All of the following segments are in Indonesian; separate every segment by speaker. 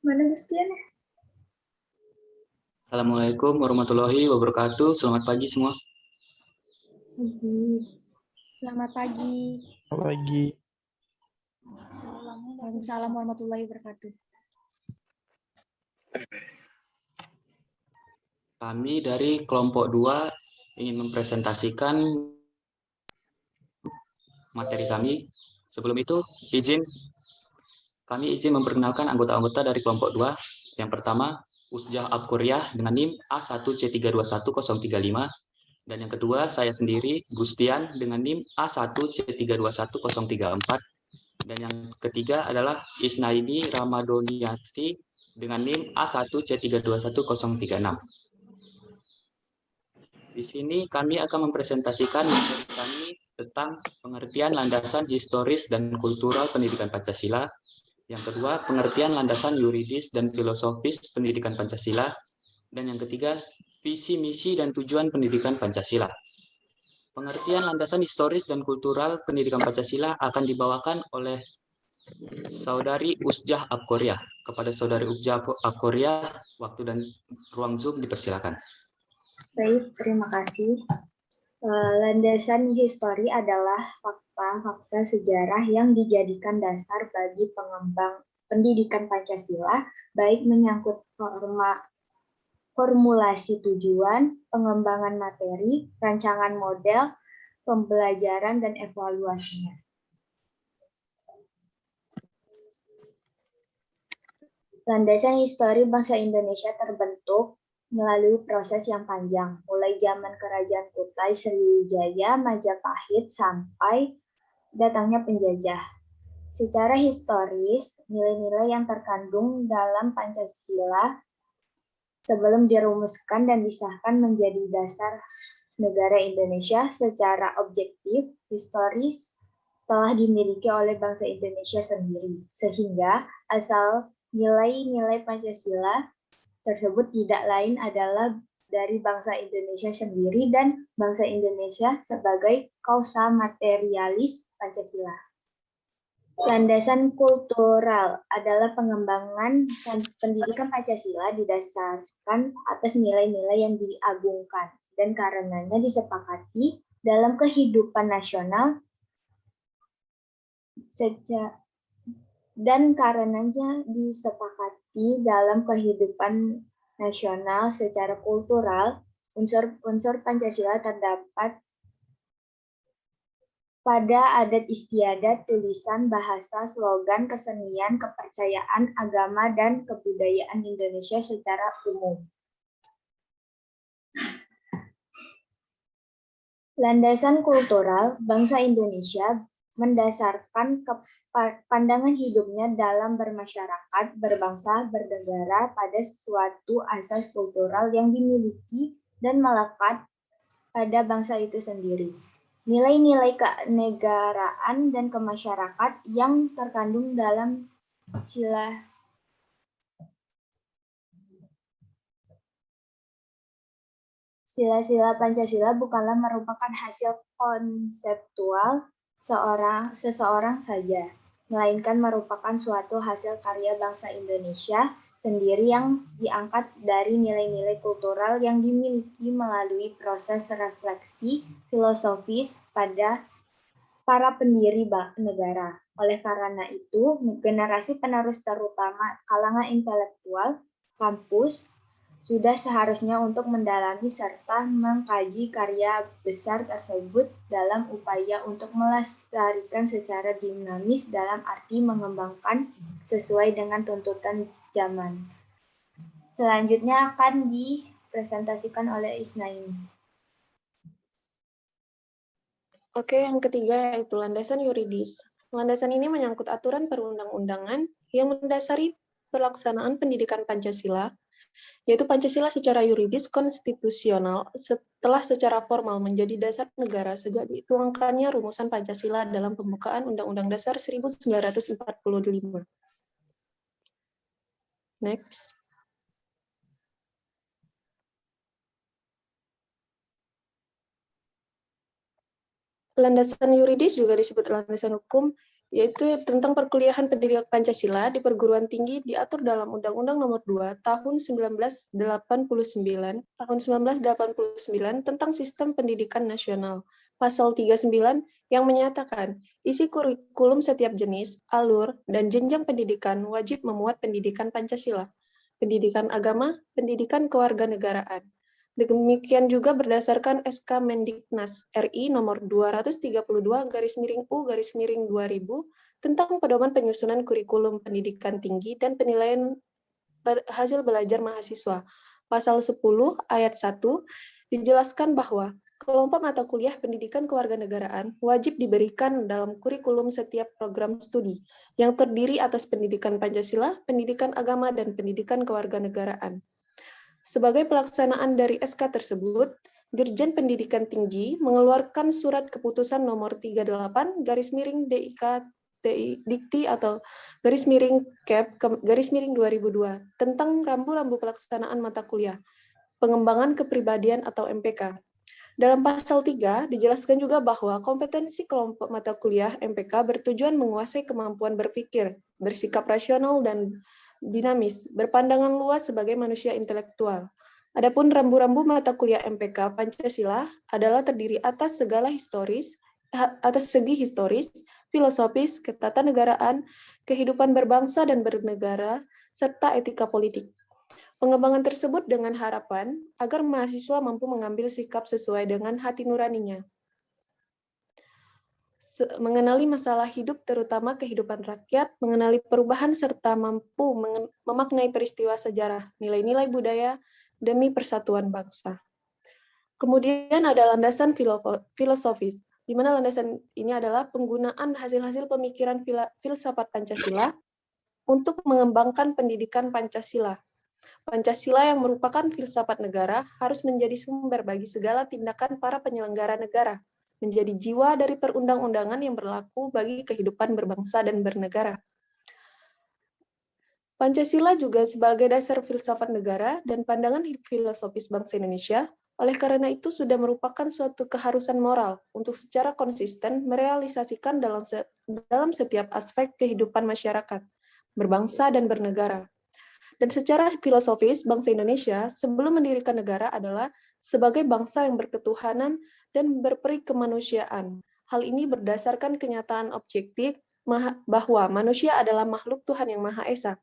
Speaker 1: Mana Gustian?
Speaker 2: Assalamualaikum warahmatullahi wabarakatuh. Selamat pagi semua.
Speaker 1: Selamat pagi.
Speaker 3: Selamat pagi.
Speaker 1: Waalaikumsalam warahmatullahi wabarakatuh.
Speaker 2: Kami dari kelompok 2 ingin mempresentasikan materi kami. Sebelum itu, kami izin memperkenalkan anggota-anggota dari kelompok 2. Yang pertama, Usjah Abkuryah dengan NIM A1C321035. Dan yang kedua, saya sendiri, Gustian, dengan NIM A1C321034. Dan yang ketiga adalah Isnaini Ramadoniati dengan NIM A1C321036. Di sini kami akan mempresentasikan materi kami tentang pengertian landasan historis dan kultural pendidikan Pancasila. Yang kedua, pengertian landasan yuridis dan filosofis pendidikan Pancasila. Dan yang ketiga, visi, misi, dan tujuan pendidikan Pancasila. Pengertian landasan historis dan kultural pendidikan Pancasila akan dibawakan oleh Saudari Usjah Abkuryah. Kepada Saudari Usjah Abkuryah, waktu dan ruang Zoom dipersilakan.
Speaker 1: Baik, terima kasih. Landasan histori adalah fakta-fakta sejarah yang dijadikan dasar bagi pengembang pendidikan Pancasila, baik menyangkut formulasi tujuan, pengembangan materi, rancangan model, pembelajaran, dan evaluasinya. Landasan histori bangsa Indonesia terbentuk melalui proses yang panjang, mulai zaman Kerajaan Kutai Sriwijaya, Majapahit, sampai datangnya penjajah. Secara historis, nilai-nilai yang terkandung dalam Pancasila sebelum dirumuskan dan disahkan menjadi dasar negara Indonesia secara objektif, historis, telah dimiliki oleh bangsa Indonesia sendiri, sehingga asal nilai-nilai Pancasila tersebut tidak lain adalah dari bangsa Indonesia sendiri dan bangsa Indonesia sebagai kausa materialis Pancasila. Landasan kultural adalah pengembangan pendidikan Pancasila didasarkan atas nilai-nilai yang diagungkan dan karenanya disepakati dalam kehidupan nasional secara kultural, unsur-unsur Pancasila terdapat pada adat istiadat, tulisan, bahasa, slogan, kesenian, kepercayaan, agama, dan kebudayaan Indonesia secara umum. Landasan kultural bangsa Indonesia mendasarkan pandangan hidupnya dalam bermasyarakat, berbangsa, bernegara pada suatu asas kultural yang dimiliki dan melekat pada bangsa itu sendiri. Nilai-nilai kenegaraan dan kemasyarakatan yang terkandung dalam sila-sila Pancasila bukanlah merupakan hasil konseptual seseorang saja, melainkan merupakan suatu hasil karya bangsa Indonesia sendiri yang diangkat dari nilai-nilai kultural yang dimiliki melalui proses refleksi filosofis pada para pendiri negara. Oleh karena itu, generasi penerus terutama kalangan intelektual kampus sudah seharusnya untuk mendalami serta mengkaji karya besar tersebut dalam upaya untuk melestarikan secara dinamis dalam arti mengembangkan sesuai dengan tuntutan zaman. Selanjutnya akan dipresentasikan oleh Isnaini.
Speaker 4: Oke, yang ketiga yaitu landasan yuridis. Landasan ini menyangkut aturan perundang-undangan yang mendasari pelaksanaan pendidikan Pancasila, yaitu Pancasila secara yuridis konstitusional setelah secara formal menjadi dasar negara sejak dituangkannya rumusan Pancasila dalam pembukaan Undang-Undang Dasar 1945. Next. Landasan yuridis juga disebut landasan hukum yaitu tentang perkuliahan pendidikan Pancasila di perguruan tinggi diatur dalam Undang-Undang Nomor 2 Tahun 1989 tentang Sistem Pendidikan Nasional. Pasal 39 yang menyatakan isi kurikulum setiap jenis, alur, dan jenjang pendidikan wajib memuat pendidikan Pancasila, pendidikan agama, pendidikan kewarganegaraan. Demikian juga berdasarkan SK Mendiknas RI nomor 232/U/2000 tentang pedoman penyusunan kurikulum pendidikan tinggi dan penilaian hasil belajar mahasiswa. Pasal 10 ayat 1 dijelaskan bahwa kelompok mata kuliah pendidikan kewarganegaraan wajib diberikan dalam kurikulum setiap program studi yang terdiri atas pendidikan Pancasila, pendidikan agama, dan pendidikan kewarganegaraan. Sebagai pelaksanaan dari SK tersebut, Dirjen Pendidikan Tinggi mengeluarkan surat keputusan nomor 38/DIK Dikti atau _Cap/2002 tentang rambu-rambu pelaksanaan mata kuliah, pengembangan kepribadian atau MPK. Dalam pasal 3 dijelaskan juga bahwa kompetensi kelompok mata kuliah MPK bertujuan menguasai kemampuan berpikir, bersikap rasional dan dinamis, berpandangan luas sebagai manusia intelektual. Adapun rambu-rambu mata kuliah MPK Pancasila adalah terdiri atas segi historis, filosofis, ketatanegaraan, kehidupan berbangsa dan bernegara, serta etika politik. Pengembangan tersebut dengan harapan agar mahasiswa mampu mengambil sikap sesuai dengan hati nuraninya, mengenali masalah hidup terutama kehidupan rakyat, mengenali perubahan serta mampu memaknai peristiwa sejarah, nilai-nilai budaya demi persatuan bangsa. Kemudian ada landasan filosofis, di mana landasan ini adalah penggunaan hasil-hasil pemikiran filsafat Pancasila untuk mengembangkan pendidikan Pancasila. Pancasila yang merupakan filsafat negara harus menjadi sumber bagi segala tindakan para penyelenggara negara, menjadi jiwa dari perundang-undangan yang berlaku bagi kehidupan berbangsa dan bernegara. Pancasila juga sebagai dasar filsafat negara dan pandangan filosofis bangsa Indonesia, oleh karena itu sudah merupakan suatu keharusan moral untuk secara konsisten merealisasikan dalam setiap aspek kehidupan masyarakat, berbangsa dan bernegara. Dan secara filosofis, bangsa Indonesia sebelum mendirikan negara adalah sebagai bangsa yang berketuhanan dan berperi kemanusiaan. Hal ini berdasarkan kenyataan objektif bahwa manusia adalah makhluk Tuhan yang Maha Esa.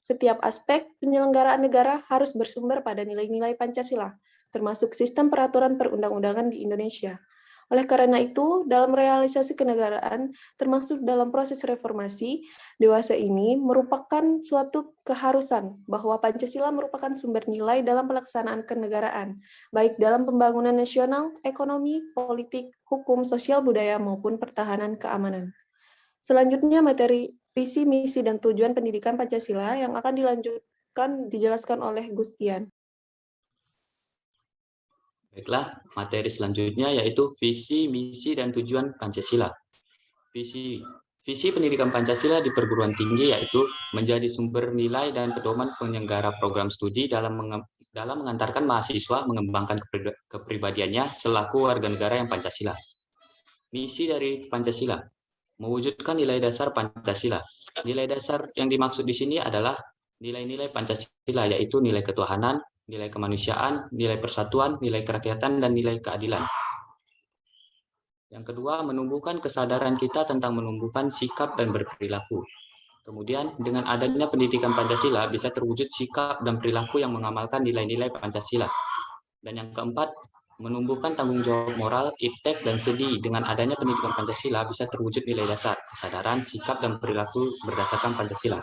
Speaker 4: Setiap aspek penyelenggaraan negara harus bersumber pada nilai-nilai Pancasila, termasuk sistem peraturan perundang-undangan di Indonesia. Oleh karena itu, dalam realisasi kenegaraan, termasuk dalam proses reformasi, dewasa ini merupakan suatu keharusan bahwa Pancasila merupakan sumber nilai dalam pelaksanaan kenegaraan, baik dalam pembangunan nasional, ekonomi, politik, hukum, sosial, budaya, maupun pertahanan keamanan. Selanjutnya, materi visi, misi, dan tujuan pendidikan Pancasila yang akan dijelaskan oleh Gustian.
Speaker 2: Baiklah, materi selanjutnya yaitu visi, misi, dan tujuan Pancasila. Visi pendidikan Pancasila di perguruan tinggi yaitu menjadi sumber nilai dan pedoman penyelenggara program studi dalam mengantarkan mahasiswa mengembangkan kepribadiannya selaku warga negara yang Pancasila. Misi dari Pancasila, mewujudkan nilai dasar Pancasila. Nilai dasar yang dimaksud di sini adalah nilai-nilai Pancasila, yaitu nilai ketuhanan, nilai kemanusiaan, nilai persatuan, nilai kerakyatan, dan nilai keadilan. Yang kedua, menumbuhkan kesadaran kita tentang menumbuhkan sikap dan berperilaku. Kemudian, dengan adanya pendidikan Pancasila, bisa terwujud sikap dan perilaku yang mengamalkan nilai-nilai Pancasila. Dan yang keempat, menumbuhkan tanggung jawab moral, iptek, dan sedi. Dengan adanya pendidikan Pancasila, bisa terwujud nilai dasar, kesadaran, sikap, dan perilaku berdasarkan Pancasila.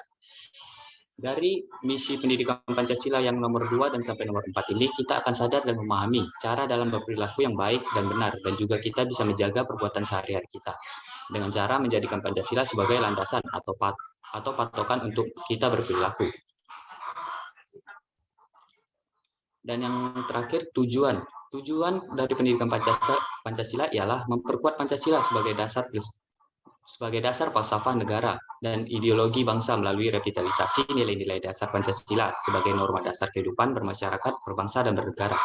Speaker 2: Dari misi pendidikan Pancasila yang nomor 2 dan sampai nomor 4 ini, kita akan sadar dan memahami cara dalam berperilaku yang baik dan benar, dan juga kita bisa menjaga perbuatan sehari-hari kita, dengan cara menjadikan Pancasila sebagai landasan atau patokan untuk kita berperilaku. Dan yang terakhir, tujuan. Tujuan dari pendidikan Pancasila ialah memperkuat Pancasila sebagai dasar falsafah negara dan ideologi bangsa melalui revitalisasi nilai-nilai dasar Pancasila sebagai norma dasar kehidupan bermasyarakat, berbangsa, dan bernegara.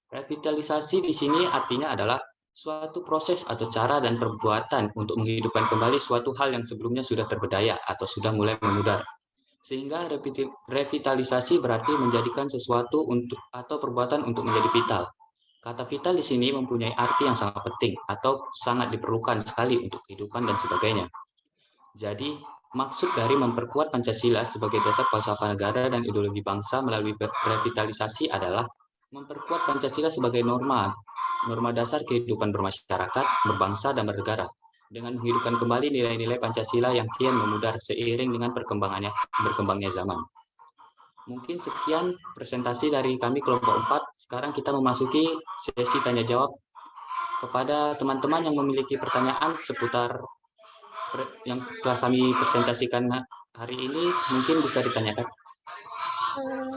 Speaker 2: Revitalisasi di sini artinya adalah suatu proses atau cara dan perbuatan untuk menghidupkan kembali suatu hal yang sebelumnya sudah terbudaya atau sudah mulai memudar. Sehingga revitalisasi berarti menjadikan sesuatu untuk atau perbuatan untuk menjadi vital. Kata vital di sini mempunyai arti yang sangat penting atau sangat diperlukan sekali untuk kehidupan dan sebagainya. Jadi, maksud dari memperkuat Pancasila sebagai dasar falsafah negara dan ideologi bangsa melalui revitalisasi adalah memperkuat Pancasila sebagai norma dasar kehidupan bermasyarakat, berbangsa, dan bernegara, dengan menghidupkan kembali nilai-nilai Pancasila yang kian memudar seiring dengan berkembangnya zaman. Mungkin sekian presentasi dari kami kelompok 4. Sekarang kita memasuki sesi tanya jawab. Kepada teman-teman yang memiliki pertanyaan seputar yang telah kami presentasikan hari ini, mungkin bisa ditanyakan.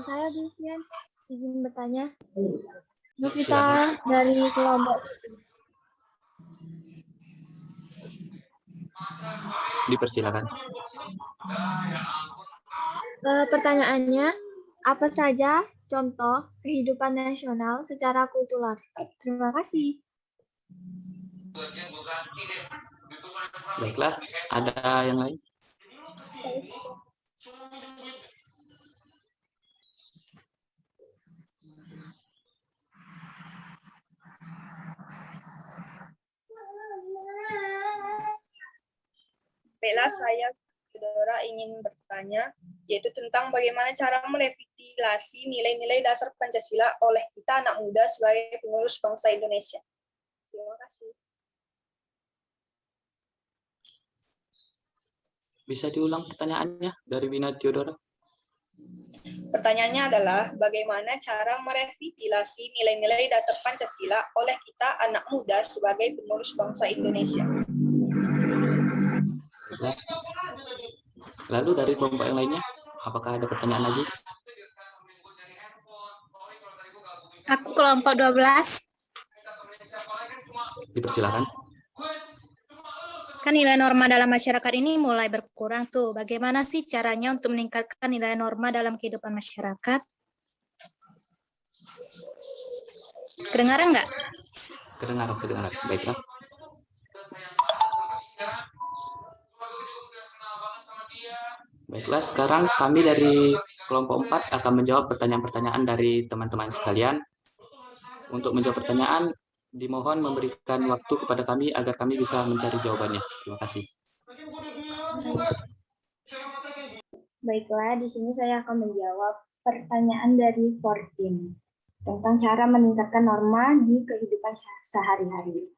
Speaker 1: Saya Disian izin bertanya.
Speaker 2: Silakan.
Speaker 1: Kita dari kelompok.
Speaker 2: Dipersilakan.
Speaker 1: Pertanyaannya, apa saja contoh kehidupan nasional secara kultural? Terima kasih.
Speaker 2: Baiklah, ada yang lain?
Speaker 3: Bella, saya Dora ingin bertanya, yaitu tentang bagaimana cara merevitalisasi nilai-nilai dasar Pancasila oleh kita anak muda sebagai pengurus bangsa Indonesia. Terima kasih.
Speaker 2: Bisa diulang pertanyaannya dari Wina Theodora?
Speaker 3: Pertanyaannya adalah, bagaimana cara merevitalisasi nilai-nilai dasar Pancasila oleh kita anak muda sebagai pengurus bangsa Indonesia?
Speaker 2: Lalu dari kelompok yang lainnya, apakah ada pertanyaan lagi?
Speaker 5: Aku kelompok 12.
Speaker 2: Dipersilakan.
Speaker 5: Kan nilai norma dalam masyarakat ini mulai berkurang tuh. Bagaimana sih caranya untuk meningkatkan nilai norma dalam kehidupan masyarakat? Kedengaran nggak?
Speaker 2: Kedengaran. Baiklah. Baiklah, sekarang kami dari kelompok 4 akan menjawab pertanyaan-pertanyaan dari teman-teman sekalian. Untuk menjawab pertanyaan, dimohon memberikan waktu kepada kami agar kami bisa mencari jawabannya. Terima kasih.
Speaker 1: Baiklah, di sini saya akan menjawab pertanyaan dari Fortin tentang cara meningkatkan norma di kehidupan sehari-hari.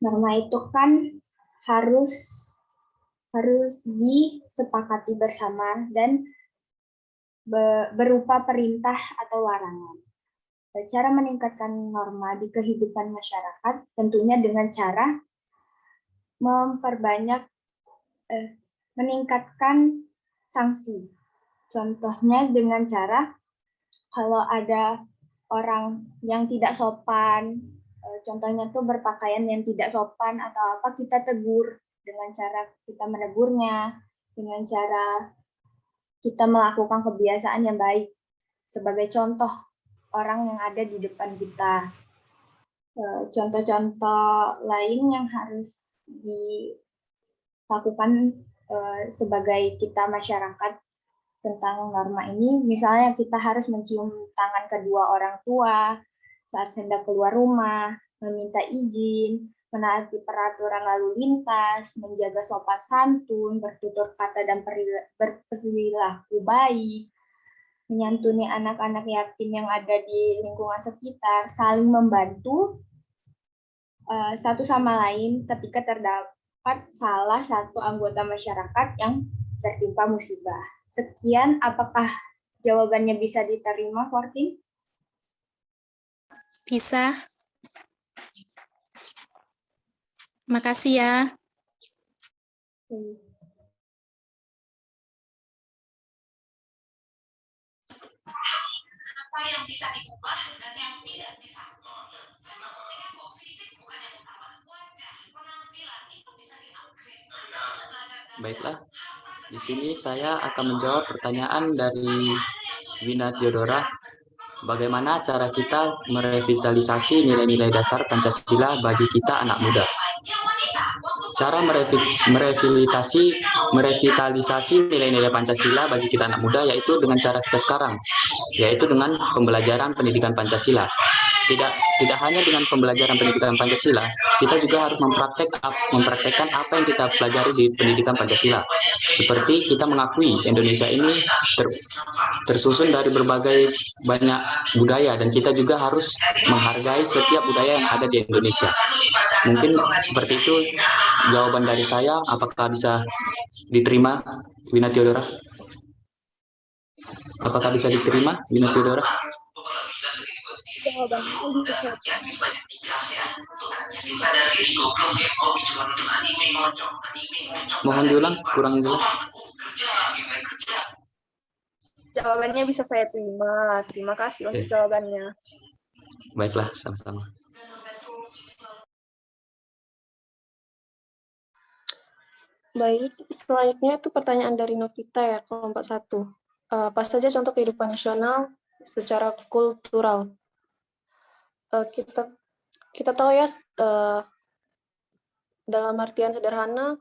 Speaker 1: Norma itu kan harus disepakati bersama dan berupa perintah atau larangan. Cara meningkatkan norma di kehidupan masyarakat tentunya dengan cara meningkatkan sanksi. Contohnya dengan cara kalau ada orang yang tidak sopan, contohnya tuh berpakaian yang tidak sopan atau apa, kita tegur dengan cara kita menegurnya, dengan cara kita melakukan kebiasaan yang baik sebagai contoh orang yang ada di depan kita. Contoh-contoh lain yang harus dilakukan sebagai kita masyarakat tentang norma ini, misalnya kita harus mencium tangan kedua orang tua saat hendak keluar rumah, meminta izin, menaati peraturan lalu lintas, menjaga sopan santun, bertutur kata dan berperilaku baik, menyantuni anak-anak yatim yang ada di lingkungan sekitar, saling membantu satu sama lain ketika terdapat salah satu anggota masyarakat yang tertimpa musibah. Sekian, apakah jawabannya bisa diterima, Fortin?
Speaker 5: Bisa. Makasih ya.
Speaker 6: Apa yang bisa diubah dan yang tidak bisa.
Speaker 2: Baiklah, di sini saya akan menjawab pertanyaan dari Wina Theodora. bagaimana cara kita merevitalisasi nilai-nilai dasar Pancasila bagi kita anak muda. Cara merevitalisasi nilai-nilai Pancasila bagi kita anak muda yaitu dengan cara kita sekarang, yaitu dengan pembelajaran pendidikan Pancasila. Tidak hanya dengan pembelajaran pendidikan Pancasila, kita juga harus mempraktekkan apa yang kita pelajari di pendidikan Pancasila. Seperti kita mengakui Indonesia ini tersusun dari berbagai banyak budaya dan kita juga harus menghargai setiap budaya yang ada di Indonesia. Mungkin seperti itu jawaban dari saya. Apakah bisa diterima, Wina Theodora? Apakah bisa diterima, Wina Theodora? Mohon diulang, kurang jelas.
Speaker 3: Jawabannya bisa saya terima. Terima kasih untuk jawabannya.
Speaker 2: Baiklah, sama-sama.
Speaker 4: Baik, selanjutnya itu pertanyaan dari Novita ya, kelompok 1. Apa saja contoh kehidupan nasional secara kultural? Kita tahu ya, dalam artian sederhana,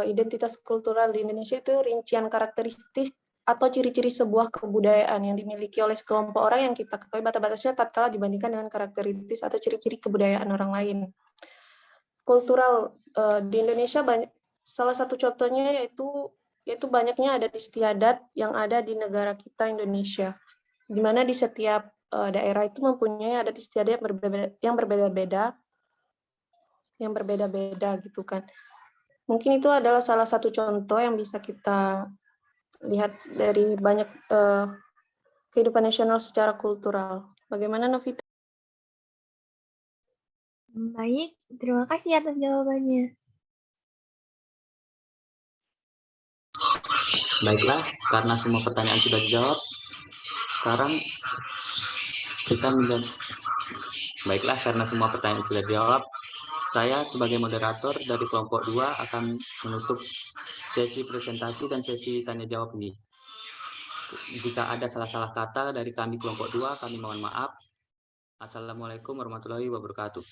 Speaker 4: identitas kultural di Indonesia itu rincian karakteristik atau ciri-ciri sebuah kebudayaan yang dimiliki oleh sekelompok orang yang kita ketahui batas-batasnya tatkala dibandingkan dengan karakteristik atau ciri-ciri kebudayaan orang lain. Kultural di Indonesia salah satu contohnya yaitu banyaknya adat istiadat yang ada di negara kita Indonesia, di mana di setiap daerah itu mempunyai adat istiadat yang berbeda-beda gitu kan. Mungkin itu adalah salah satu contoh yang bisa kita lihat dari banyak kehidupan nasional secara kultural. Bagaimana Novita?
Speaker 7: Baik, terima kasih atas jawabannya.
Speaker 2: Baiklah, karena semua pertanyaan sudah dijawab, sekarang kita Baiklah, karena semua pertanyaan sudah dijawab, saya sebagai moderator dari kelompok 2 akan menutup sesi presentasi dan sesi tanya jawab ini. Jika ada salah-salah kata dari kami kelompok 2, kami mohon maaf. Assalamualaikum warahmatullahi wabarakatuh.